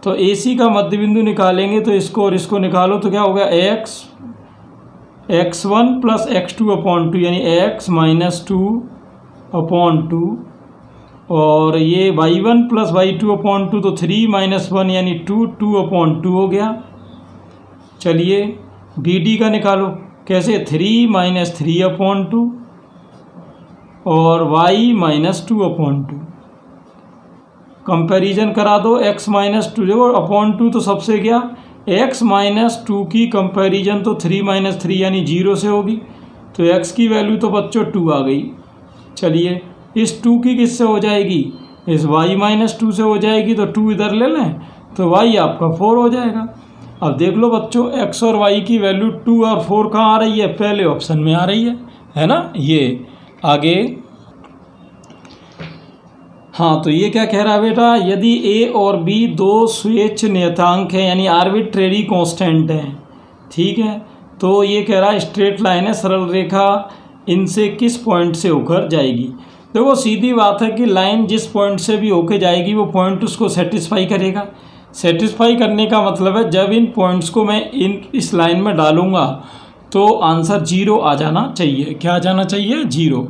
तो AC का मध्य बिंदु निकालेंगे तो इसको और इसको निकालो तो क्या होगा, x1 + x2/2 यानी x -2/2 और ये y1 + y2/2 तो 3 - 1 यानी 2/2 हो गया। चलिए BD का निकालो, कैसे, 3 - 3/2 और y -2/2। कंपैरिजन करा दो, x -2 देखो /2 तो सबसे गया, x -2 की कंपैरिजन तो 3 - 3 यानी 0 से होगी, तो x की वैल्यू तो बच्चों 2 आ गई। चलिए इस 2 की किससे हो जाएगी, इस y -2 से हो जाएगी, तो 2 इधर ले लें तो y आपका 4 हो जाएगा। अब देख लो बच्चों x और y की वैल्यू 2 और 4 कहाँ आ रही है, पहले ऑप्शन में आ रही है ना। ये आगे, हाँ तो ये क्या कह रहा है बेटा, यदि A और B दो स्वेच्छ नियतांक हैं यानी आर्बिट्रेरी कांस्टेंट हैं, ठीक है, तो ये कह रहा है स्ट्रेट लाइन है, सरल रेखा इनसे किस पॉइंट से होकर जाएगी। देखो सीधी बात है कि लाइन जिस पॉइंट से भी होके जाएगी वो पॉइंट उसको सेटिस्फाई करेगा। सेटिस्फाई करने का मतलब है जब इन पॉइंट्स को मैं इस लाइन में डालूंगा तो आंसर 0 आ जाना चाहिए। क्या आ जाना चाहिए, 0।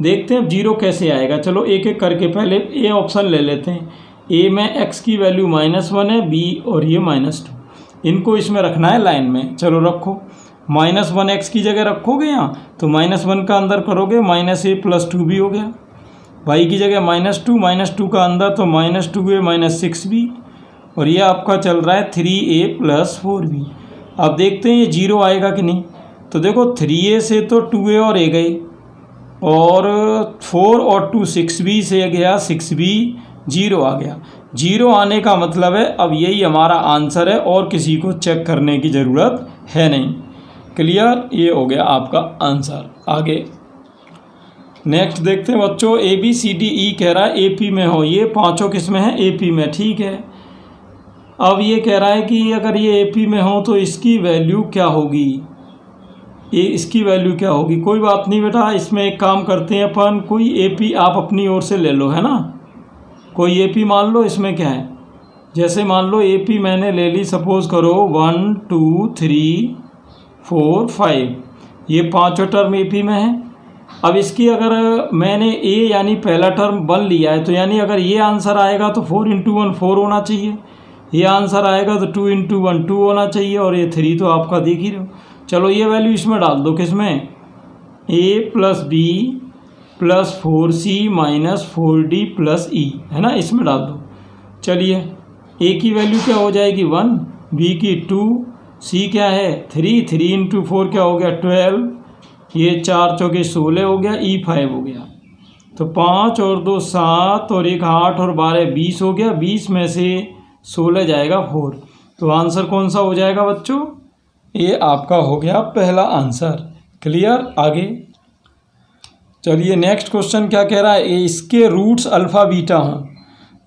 देखते हैं अब 0 कैसे आएगा, चलो एक एक करके पहले ए ऑप्शन ले लेते हैं। ए में x की वैल्यू -1 है, बी और ये -2, इनको इसमें रखना है लाइन में। चलो रखो, -1x की जगह रखोगे यहाँ तो -1 का अंदर करोगे -a + 2b हो गया, y की जगह -2 का अंदर तो -2a - 6b, और ये आपका चल रहा है 3a + 4b। अब देखते हैं ये 0 आएगा कि नहीं। तो देखो 3a से तो 2a और a गए, और 4 और 2 6b से गया, 6b 0 आ गया। 0 आने का मतलब है अब यही हमारा आंसर है और किसी को चेक करने की ज़रूरत है नहीं। क्लियर, ये हो गया आपका आंसर। आगे नेक्स्ट देखते हैं बच्चों, ABCDE कह रहा है AP में हो, ये पांचों किस में है, AP में, ठीक है। अब ये कह रहा है कि अगर ये AP में हो तो इसकी वैल्यू क्या होगी, ये इसकी वैल्यू क्या होगी। कोई बात नहीं बेटा, इसमें एक काम करते हैं अपन, कोई AP आप अपनी ओर से ले लो, है ना, कोई AP मान लो। इसमें क्या है, जैसे मान लो AP मैंने ले ली, सपोज करो 1 2 3 4 5, ये पांचों टर्म AP में है। अब इसकी अगर मैंने A यानी पहला टर्म 1 लिया है, तो यानी अगर ये आंसर आएगा तो 4 × 1 4 होना चाहिए, ये आंसर आएगा तो 2 × 1 2 होना चाहिए, और ये 3 तो आपका देख ही रहे हो। चलो ये वैल्यू इसमें डाल दो, किसमें, a + b + 4c - 4d + e, है ना, इसमें डाल दो। चलिए a की वैल्यू क्या हो जाएगी 1, b की 2, c क्या है 3, 3 × 4 क्या हो गया 12, ये 4 चौके 16 हो गया, e 5 हो गया। तो 5 और 2 7 और 1 8 और 12 20 हो गया, 20 में से 16 जाएगा 4, तो आंसर कौन सा हो जाएगा बच्चों, ये आपका हो गया पहला आंसर। क्लियर, आगे चलिए नेक्स्ट क्वेश्चन क्या कह रहा है, इसके रूट्स अल्फ़ा बीटा हों।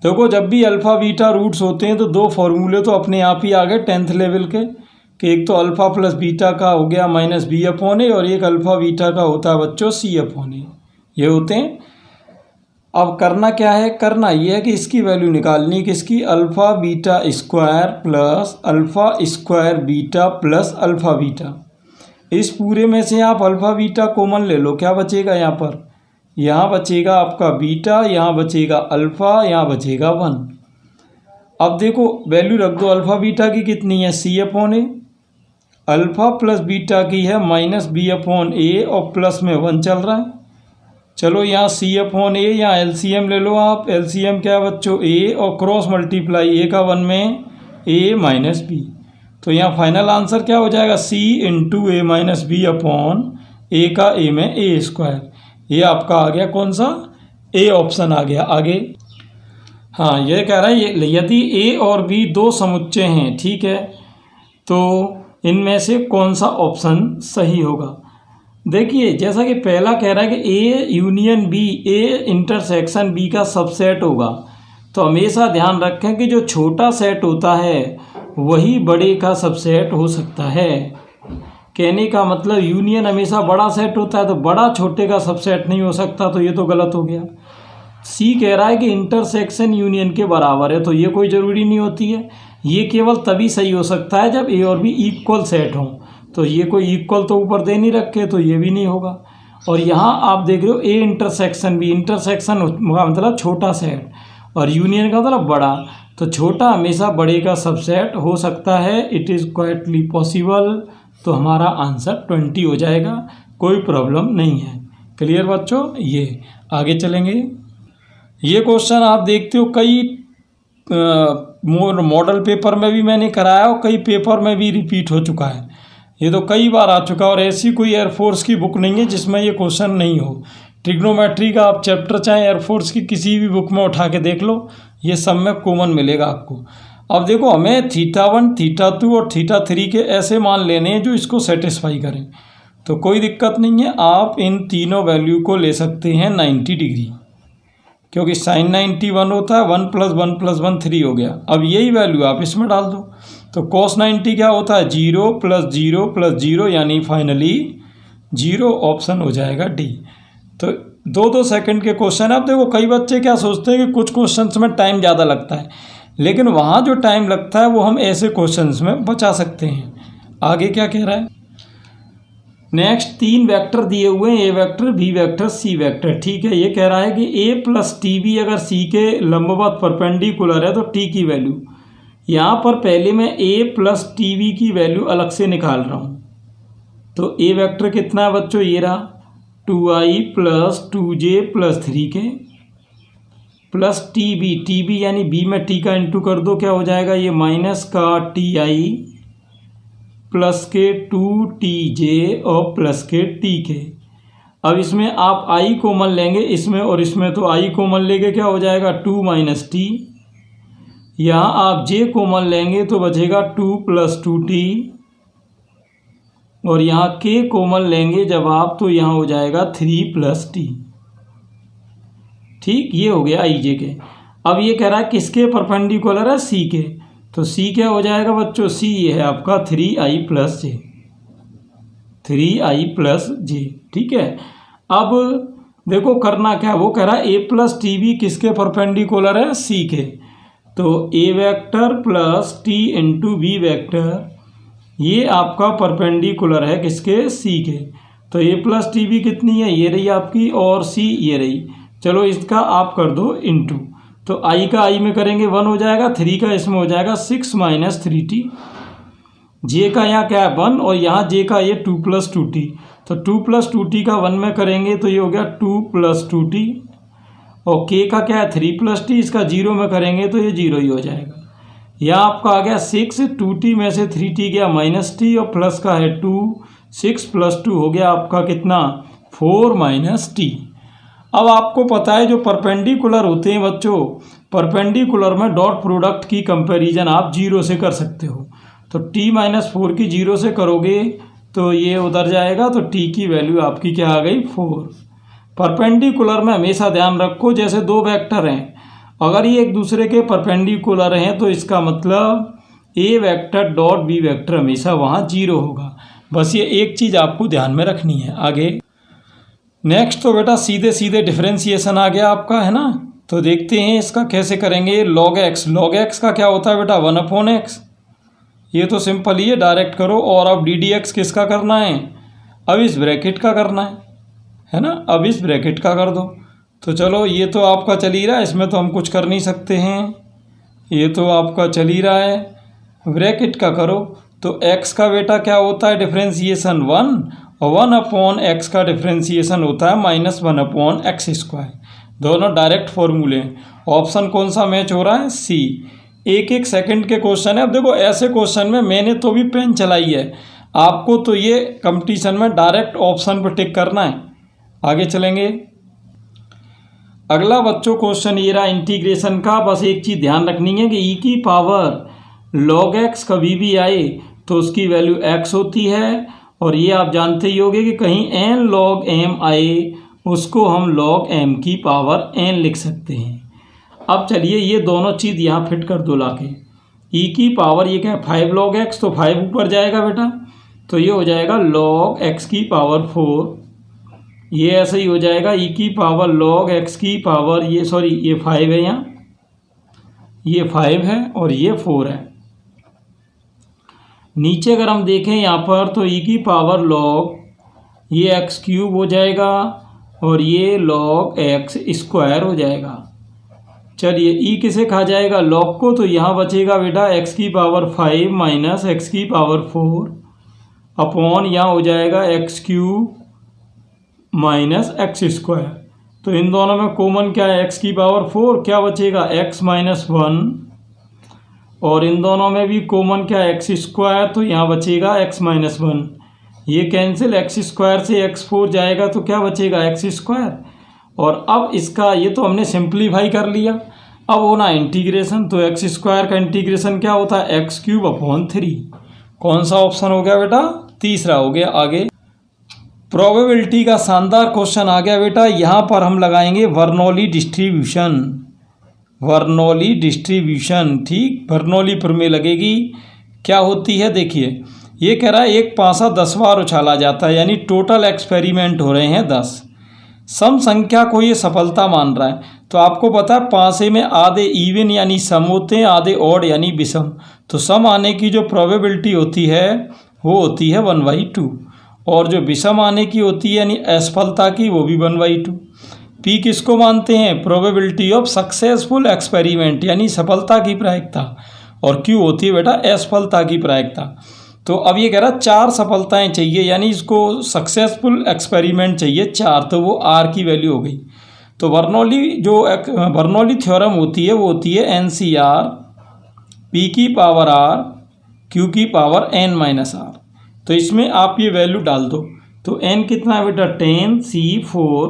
देखो जब भी अल्फ़ा बीटा रूट्स होते हैं तो दो फॉर्मूले तो अपने आप ही आ गए 10th लेवल के, कि एक तो अल्फ़ा + बीटा का हो गया -b/a, और एक अल्फ़ा बीटा का होता है बच्चों c/a, ये होते हैं। अब करना क्या है, करना ये है कि इसकी वैल्यू निकालनी, किसकी, alpha beta square plus alpha square beta plus alpha beta. इस पूरे में से आप अल्फ़ा बीटा कॉमन ले लो, क्या बचेगा यहाँ पर, यहाँ बचेगा आपका बीटा, यहाँ बचेगा अल्फ़ा, यहाँ बचेगा 1। अब देखो वैल्यू रख दो, अल्फ़ा बीटा की कितनी है c/a, अल्फ़ा + बीटा की है -b/a और प्लस में 1 चल रहा है, चलो यहाँ सी अपॉन ए, यहाँ एलसीएम ले लो आप। एलसीएम क्या है बच्चों, ए, और क्रॉस मल्टीप्लाई ए का 1 में ए माइनस बी। तो यहाँ फाइनल आंसर क्या हो जाएगा, सी इंटू ए माइनस बी अपॉन ए का ए में ए स्क्वायर। ये आपका आ गया कौन सा, ए ऑप्शन आ गया। आगे हाँ, ये कह रहा है ये यदि ए और बी दो समुच्चय हैं, ठीक है, तो इनमें से कौन सा ऑप्शन सही होगा। देखिए जैसा कि पहला कह रहा है कि A union B, A intersection B का सबसेट होगा। तो हमेशा ध्यान रखें कि जो छोटा सेट होता है वही बड़े का सबसेट हो सकता है। कहने का मतलब यूनियन हमेशा बड़ा सेट होता है, तो बड़ा छोटे का सबसेट नहीं हो सकता, तो ये तो गलत हो गया। सी कह रहा है कि इंटरसेक्शन यूनियन के बराबर है, तो ये कोई ज़रूरी नहीं होती है। ये केवल तभी सही हो सकता है जब ए और बी इक्वल सेट हों। तो ये कोई इक्वल तो ऊपर दे नहीं रखे, तो ये भी नहीं होगा। और यहाँ आप देख रहे हो ए इंटरसेक्शन बी, इंटरसेक्शन का मतलब छोटा सेट और यूनियन का मतलब बड़ा, तो छोटा हमेशा बड़े का सबसेट हो सकता है। It is quietly possible. तो हमारा आंसर 20 हो जाएगा, कोई प्रॉब्लम नहीं है। क्लियर बच्चों। ये आगे चलेंगे। ये क्वेश्चन आप देखते हो कई मॉडल पेपर में भी मैंने कराया और कई पेपर में भी रिपीट हो चुका है। ये तो कई बार आ चुका है और ऐसी कोई एयरफोर्स की बुक नहीं है जिसमें ये क्वेश्चन नहीं हो। ट्रिग्नोमेट्री का आप चैप्टर चाहे एयरफोर्स की किसी भी बुक में उठा के देख लो, ये सब में कॉमन मिलेगा आपको। अब देखो हमें θ1, θ2 और θ3 के ऐसे मान लेने हैं जो इसको सेटिस्फाई करें। तो कोई दिक्कत नहीं है, आप इन तीनों वैल्यू को ले सकते हैं 90 डिग्री, क्योंकि साइन 90 1 होता है, 1 + 1 + 1 3 हो गया। अब यही वैल्यू आप इसमें डाल दो, तो cos 90 क्या होता है, 0 + 0 + 0, यानी फाइनली 0 ऑप्शन हो जाएगा डी। तो 2-2 सेकंड के क्वेश्चन। आप देखो कई बच्चे क्या सोचते हैं कि कुछ क्वेश्चंस में टाइम ज़्यादा लगता है, लेकिन वहाँ जो टाइम लगता है वो हम ऐसे क्वेश्चंस में बचा सकते हैं। आगे क्या कह रहा है, नेक्स्ट 3 वेक्टर दिए हुए हैं, ए vector, B vector, C vector, ठीक है। ये कह रहा है कि ए प्लस टी बी अगर सी के लंबवत परपेंडिकुलर है तो टी की वैल्यू, यहाँ पर पहले मैं ए प्लस टी बी की वैल्यू अलग से निकाल रहा हूँ। तो ए वेक्टर कितना है बच्चों, ये रहा 2i + 2j + 3k plus T B यानी बी में टी का इंटू कर दो, क्या हो जाएगा ये माइनस का ti प्लस के 2tj और प्लस के tk। अब इसमें आप i कॉमन लेंगे इसमें और इसमें, तो i कॉमन लेंगे क्या हो जाएगा 2 - t। यहाँ आप j कॉमन लेंगे तो बचेगा 2 + 2t, और यहाँ k कॉमन लेंगे जब आप, तो यहाँ हो जाएगा 3 + t। ठीक, ये हो गया i j के। अब ये कह रहा है किसके परपेंडिकुलर है, c के, तो c क्या हो जाएगा बच्चों, c ये है आपका 3i + j, 3i + j, ठीक है। अब देखो करना क्या, वो कह रहा है a + tb किसके परपेंडिकुलर है, c के। तो a vector plus t into B vector, ये आपका परपेंडिकुलर है किसके, c के। तो a + tb कितनी है, ये रही आपकी, और c ये रही। चलो इसका आप कर दो इंटू, तो i का i में करेंगे 1 हो जाएगा, 3 का इसमें हो जाएगा 6 - 3t, j का यहाँ क्या है 1, और यहाँ j का ये 2 + 2t, तो 2 + 2t का 1 में करेंगे तो ये हो गया 2 + 2t, और k का क्या है 3 + t, इसका 0 में करेंगे तो ये 0 ही हो जाएगा। यहाँ आपका आ गया 6, 2t में से 3t गया -t, और प्लस का है 2, 6 + 2 हो गया आपका कितना 4 - t। अब आपको पता है जो परपेंडिकुलर होते हैं बच्चों, परपेंडिकुलर में डॉट प्रोडक्ट की कंपैरिजन आप 0 से कर सकते हो। तो t - 4 की 0 से करोगे तो ये उधर जाएगा, तो t की वैल्यू आपकी क्या आ गई 4। परपेंडिकुलर में हमेशा ध्यान रखो, जैसे 2 वेक्टर हैं, अगर ये एक दूसरे के परपेंडिकुलर हैं तो इसका मतलब a vector dot b vector हमेशा वहाँ 0 होगा। बस ये एक चीज़ आपको ध्यान में रखनी है। आगे नेक्स्ट तो बेटा सीधे सीधे डिफरेंशिएशन आ गया आपका, है ना। तो देखते हैं इसका कैसे करेंगे। log x का क्या होता है बेटा 1/x, ये तो सिंपल ही है, डायरेक्ट करो। और अब ddx किसका करना है, अब इस ब्रैकेट का करना है ना, अब इस ब्रैकेट का कर दो। तो चलो ये तो आपका चल ही रहा है, इसमें तो हम कुछ कर नहीं सकते हैं, ये तो आपका चल ही रहा है। ब्रैकेट का करो तो x का बेटा क्या होता है डिफरेंशिएशन 1, और 1/x का डिफ्रेंसिएशन होता है -1/x²। दोनों डायरेक्ट फॉर्मूले हैं। ऑप्शन कौन सा मैच हो रहा है? सी। एक एक सेकंड के क्वेश्चन है। अब देखो ऐसे क्वेश्चन में मैंने तो भी पेन चलाई है, आपको तो ये कंपटीशन में डायरेक्ट ऑप्शन पर टिक करना है। आगे चलेंगे। अगला बच्चों क्वेश्चन ये रहा इंटीग्रेशन का। बस एक चीज़ ध्यान रखनी है कि ई की पावर log x कभी भी आए तो उसकी वैल्यू x होती है, और ये आप जानते ही होंगे कि कहीं n log m आए उसको हम log m की पावर n लिख सकते हैं। अब चलिए ये दोनों चीज़ यहाँ फिट कर दो लाके। ई की पावर ये क्या है? 5 log x, तो 5 ऊपर जाएगा बेटा, तो ये हो जाएगा log x की पावर 4। ये ऐसे ही हो जाएगा ई की पावर log x की पावर ये 5 है, यहाँ ये 5 है और ये 4 है। नीचे अगर हम देखें यहाँ पर तो ई की पावर log ये x³ हो जाएगा और ये log x² हो जाएगा। चलिए ई किसे खा जाएगा? log को, तो यहाँ बचेगा बेटा x की पावर 5 माइनस x की पावर 4 अपॉन यहाँ हो जाएगा x³ माइनस x²। तो इन दोनों में कॉमन क्या है? x की पावर 4, क्या बचेगा? x माइनस 1, और इन दोनों में भी कॉमन क्या है? x², तो यहाँ बचेगा x माइनस 1। ये कैंसिल, x² से x4 जाएगा तो क्या बचेगा? x²। और अब इसका ये तो हमने सिंप्लीफाई कर लिया। अब होना इंटीग्रेशन, तो x² का इंटीग्रेशन क्या होता है? x³ upon 3। कौन सा ऑप्शन हो गया बेटा? तीसरा हो गया। आगे प्रोबेबिलिटी का शानदार क्वेश्चन आ गया बेटा। यहाँ पर हम लगाएंगे बर्नौली डिस्ट्रीब्यूशन। बर्नौली डिस्ट्रीब्यूशन, ठीक, बर्नौली प्रमेय लगेगी। क्या होती है देखिए, ये कह रहा है एक पासा 10 बार उछाला जाता है, यानी टोटल एक्सपेरिमेंट हो रहे हैं 10। सम संख्या को ये सफलता मान रहा है, तो आपको पता है पासे में आधे इवन यानी सम होते हैं, आधे ऑड यानी विषम। तो सम आने की जो प्रोबेबिलिटी होती है वो होती है 1/2, और जो विषम आने की होती है यानी असफलता की, वो भी 1/2। पी किसको मानते हैं? प्रोबेबिलिटी ऑफ सक्सेसफुल एक्सपेरिमेंट, यानी सफलता की प्रायिकता, और क्यू होती है बेटा असफलता की प्रायिकता। तो अब ये कह रहा है 4 सफलताएं चाहिए, यानी इसको सक्सेसफुल एक्सपेरिमेंट चाहिए 4, तो वो आर की वैल्यू हो गई। तो बर्नौली थ्योरम होती है वो होती है NCR P की पावर R Q की पावर n माइनस R। तो इसमें आप ये वैल्यू डाल दो, तो n कितना है बेटा? 10, C 4,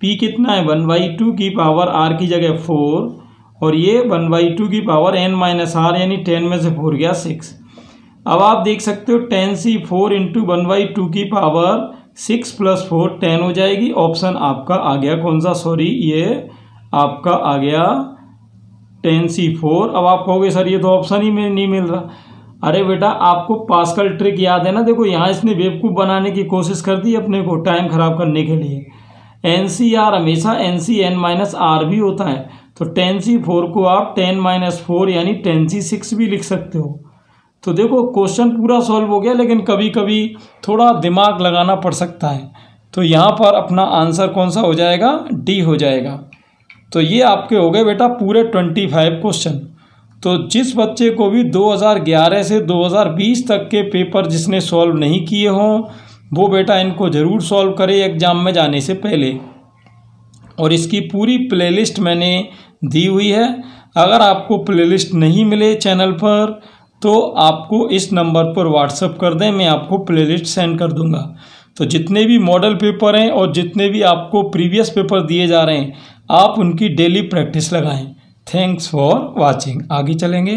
P कितना है? 1/2 की पावर R की जगह 4, और ये 1/2 की पावर n माइनस R, यानी 10 में से 4 गया 6। अब आप देख सकते हो 10C4 इंटू 1/2 की पावर 6 प्लस 4 10 हो जाएगी। ऑप्शन आपका आ गया कौन सा? ये आपका आ गया 10C4। अब आप कहोगे सर ये तो ऑप्शन ही में नहीं मिल रहा। अरे बेटा आपको पास्कल ट्रिक याद है ना? देखो यहाँ इसने बेवकूफ़ बनाने की कोशिश कर दी अपने को टाइम खराब करने के लिए। NCR हमेशा NCn माइनस R भी होता है, तो 10C4 को आप 10 माइनस 4 यानी 10C6 भी लिख सकते हो। तो देखो क्वेश्चन पूरा सॉल्व हो गया, लेकिन कभी कभी थोड़ा दिमाग लगाना पड़ सकता है। तो यहाँ पर अपना आंसर कौन सा हो जाएगा? डी हो जाएगा। तो ये आपके हो गए बेटा पूरे 25 क्वेश्चन। तो जिस बच्चे को भी 2011 से 2020 तक के पेपर जिसने सॉल्व नहीं किए हों वो बेटा इनको ज़रूर सॉल्व करे एग्ज़ाम में जाने से पहले। और इसकी पूरी प्लेलिस्ट मैंने दी हुई है। अगर आपको प्लेलिस्ट नहीं मिले चैनल पर तो आपको इस नंबर पर व्हाट्सएप कर दें, मैं आपको प्लेलिस्ट सेंड कर दूंगा। तो जितने भी मॉडल पेपर हैं और जितने भी आपको प्रीवियस पेपर दिए जा रहे हैं आप उनकी डेली प्रैक्टिस लगाएं। Thanks for watching. आगे चलेंगे।